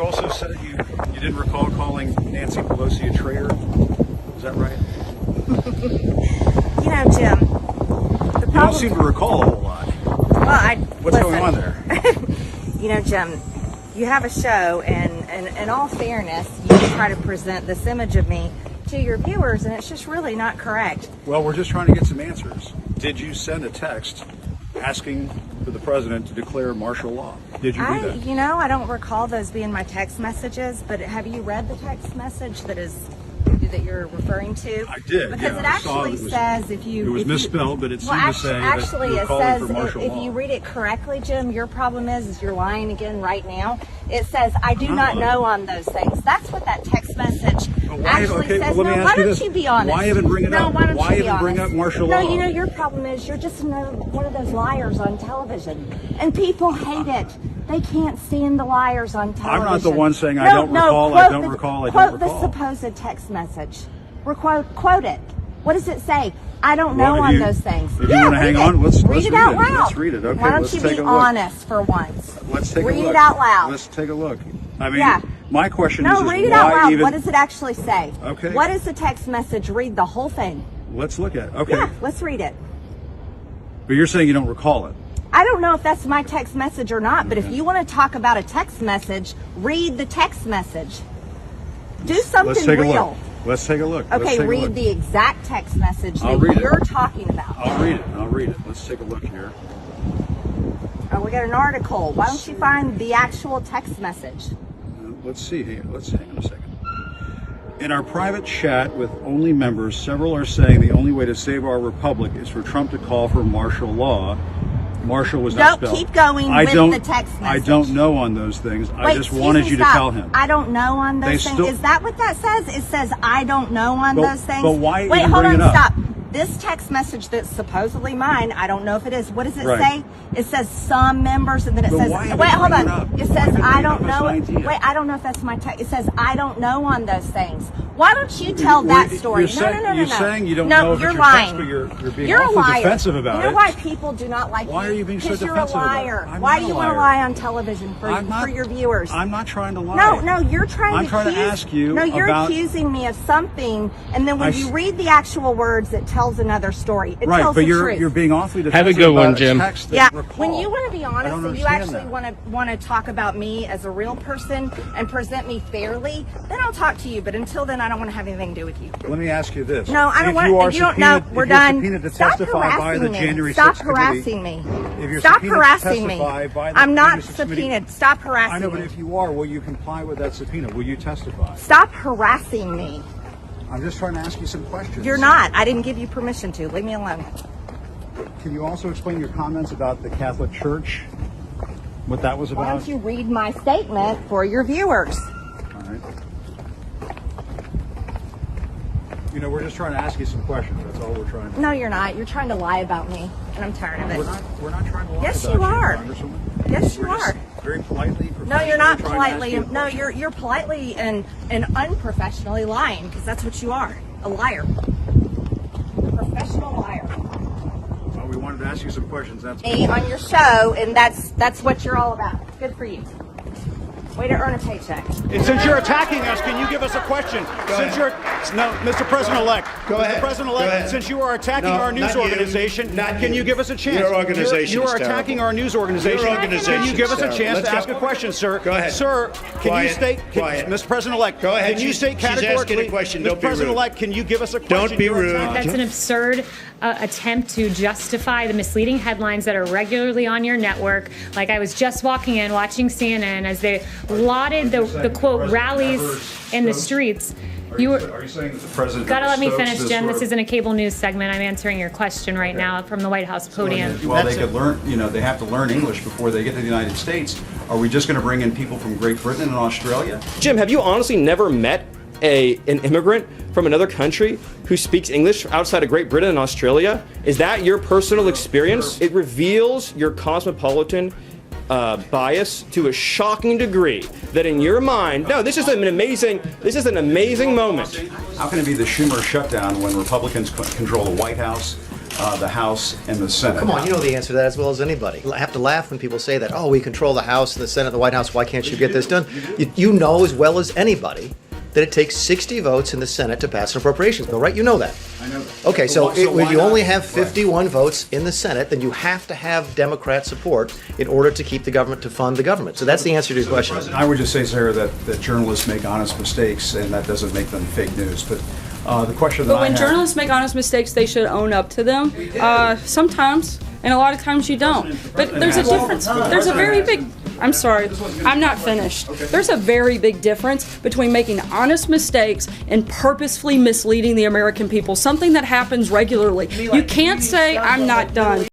also said you didn't recall calling Nancy Pelosi a traitor. Is that right? You know, Jim, the problem... You don't seem to recall a whole lot. Well, What's going on there? You know, Jim, you have a show, and in all fairness, you try to present this image of me to your viewers, and it's just really not correct. Well, we're just trying to get some answers. Did you send a text asking for the president to declare martial law? Did you do that? You know, I don't recall those being my text messages, but have you read the text message that you're referring to? I did. Because it actually says if you... It was misspelled, but it seemed to say actually, that you're it calling says, for martial if law. you read it correctly, Jim, your problem is you're lying again right now. It says, I do not know on those things. That's what that text message actually says. Well, no, why don't you be honest? Why even bring it up? Why don't why you be even bring honest? up martial law? No, you know, your problem is you're just one of those liars on television. And people hate it. They can't stand the liars on television. I'm not the one saying I don't recall, I don't recall, I don't recall. Quote the supposed text message. Quote it. What does it say? I don't know on those things. If you want to hang on, let's read it out loud. Let's read it. Okay, why don't let's you take be a look. honest for once? Let's take a look. Read it out loud. Let's take a look. I mean, my question is no, read it out why loud. even... What does it actually say? Okay. What is the text message? Read the whole thing. Let's look at it. Okay. Yeah, let's read it. But you're saying you don't recall it. I don't know if that's my text message or not, but if you want to talk about a text message, read the text message. Do something Let's take real. a look. Let's take a look. Okay, read the exact text message that you're talking about. I'll read it. I'll read it. Let's take a look here. Oh, we got an article. Why don't you find the actual text message? Let's see here. Let's hang on a second. In our private chat with only members, several are saying the only way to save our republic is for Trump to call for martial law. Martial was not spelled. Keep going with the text message. I don't know on those things. I just wanted you to tell him. I don't know on those things. Is that what that says? It says I don't know on those things. But why Wait, even hold bring on, it up? stop. This text message that's supposedly mine, I don't know if it is. What does it say? It says some members, and then it says, wait, hold on. It says I don't know. Wait, I don't know if that's my text. It says I don't know on those things. Why don't you tell that story? No. You're saying you don't know if it's your text, but you're being awfully defensive about it. You know why people do not like you? Why are you being so defensive about it? Because you're a liar. Why do you want to lie on television for your viewers? I'm not trying to lie. No, you're trying to ask you. No, you're accusing me of something, and then when you read the actual words, it tells another story. It tells the truth. You're being awfully defensive. Have a good one, Jim. Yeah, when you want to be honest and you actually want to talk about me as a real person and present me fairly, then I'll talk to you. But until then, I don't want to have anything to do with you. Let me ask you this. No, I don't want. You don't know. We're done. Stop harassing me. Stop harassing me. Stop harassing me. I'm not subpoenaed. Stop harassing me. I know, but if you are, will you comply with that subpoena? Will you testify? Stop harassing me. I'm just trying to ask you some questions. You're not. I didn't give you permission to. Leave me alone. Can you also explain your comments about the Catholic Church? What that was about? Why don't you read my statement for your viewers? All right. You know, we're just trying to ask you some questions. That's all we're trying to do. No, you're not. You're trying to lie about me, and I'm tired of it. We're not trying to lie yes, about you are. Congresswoman. Yes, you are. Very politely. No, you're not politely. No, you're politely and unprofessionally lying, because that's what you are, a liar, a professional liar. Well, we wanted to ask you some questions. That's on your show, and that's what you're all about. Good for you. Way to earn a paycheck. And since you're attacking us, can you give us a question? Mr. President-elect. Go ahead. Mr. President-elect, since you are attacking our news organization, can you give us a chance? Your organization You is are attacking terrible. our news organization. Your organization Can you give us a is chance terrible. to ask a question, sir? Go ahead. Sir, can you state, Quiet. Mr. President-elect, Go ahead. can you state She's asking categorically, a question. Mr. Don't be rude. President-elect, can you give us a question? Don't be You're rude. attacking- That's an absurd attempt to justify the misleading headlines that are regularly on your network. Like I was just walking in, watching CNN as they lauded the quote rallies in the streets. Are you saying that the president? Gotta let me finish, Jim. This isn't a cable news segment. I'm answering your question right now from the White House podium. Well, they could learn. You know, they have to learn English before they get to the United States. Are we just going to bring in people from Great Britain and Australia? Jim, have you honestly never met an immigrant from another country who speaks English outside of Great Britain and Australia? Is that your personal experience? It reveals your cosmopolitan bias to a shocking degree that in your mind, no, this is an amazing moment. How can it be the Schumer shutdown when Republicans control the White House, the House and the Senate. Come on, you know the answer to that as well as anybody. I have to laugh when people say that, oh, we control the House and the Senate and the White House, why can't you get this done? You know as well as anybody that it takes 60 votes in the Senate to pass an appropriations bill, right? You know that. I know that. Okay, so why when you not? only have 51 votes in the Senate, then you have to have Democrat support in order to keep the government, to fund the government. So that's the answer to your question. I would just say, Sarah, that journalists make honest mistakes, and that doesn't make them fake news. But the question that But when journalists make honest mistakes, they should own up to them. Sometimes, and a lot of times you don't. But there's a difference. There's a very big... I'm sorry, I'm not finished. There's a very big difference between making honest mistakes and purposefully misleading the American people, something that happens regularly. You can't say, I'm not done.